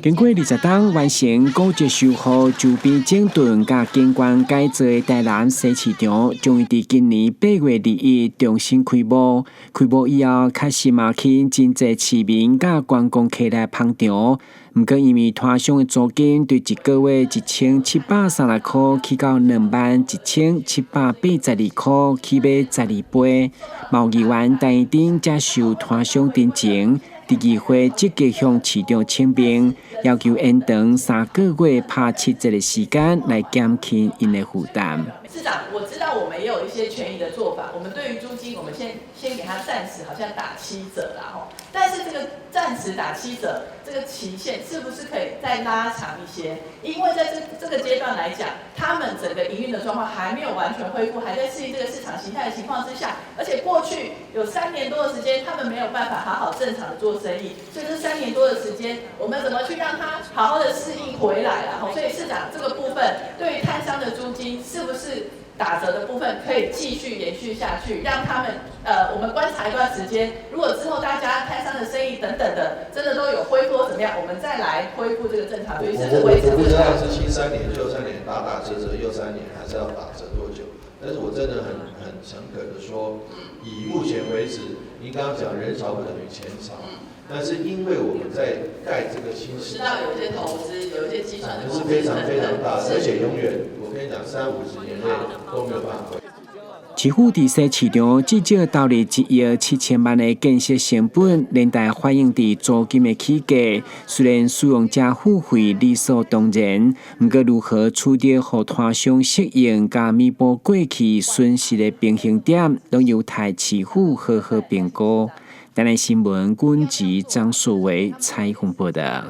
经过20天完成古迹修复、周边整顿甲景观改造的台南西市场，终于伫今年8月2日重新开幕。开幕以后，确实嘛吸引真侪市民甲观光客来捧场。不过，因为摊商的租金对一个月1736块起到21782块，起码12倍。贸易员陈义丁接受摊商真情。第二回积极向市场请兵，要求延长3个月拍7折的时间，来减轻因的负担。市长，我知道我们也有一些权益的做法，我们对于租金，我们先给它暂时好像打7折啦吼，但是这个暂时打7折，这个期限是不是可以再拉长一些？因为在这个阶段来讲，他们整个营运的状况还没有完全恢复，还在适应这个市场形态的情况之下，而且过去有3年多的时间，他们没有办法好好正常的做生意，所以这3年多的时间，我们怎么去让他好好的适应回来啦？所以市长这个部分对于摊商的租金是不是打折的部分可以继续延续下去，让他们我们观察一段时间，如果之后大家摊商的生意等等的真的都有恢复怎么样，我们再来恢复这个正常，所以甚至维持。我不知道是新3年、旧3年打折，又3年还是要打折多久？但是我真的很诚恳的说，以目前为止，您刚刚讲人少不等于钱少。但是因为我们在盖这个新市场，知道有一些投资，有一些计算的是非常非常大的，而且永远，我跟你讲，30-50年内都没有办法。市府伫西市场至少投入1亿7千万的建设成本，连带反映伫租金的起价。虽然使用者付费理所当然，不过如何处理互摊商适应，甲弥补过去损失的平衡点，拢由台市府好好评估。台南新闻，阮籍张素维采访报道。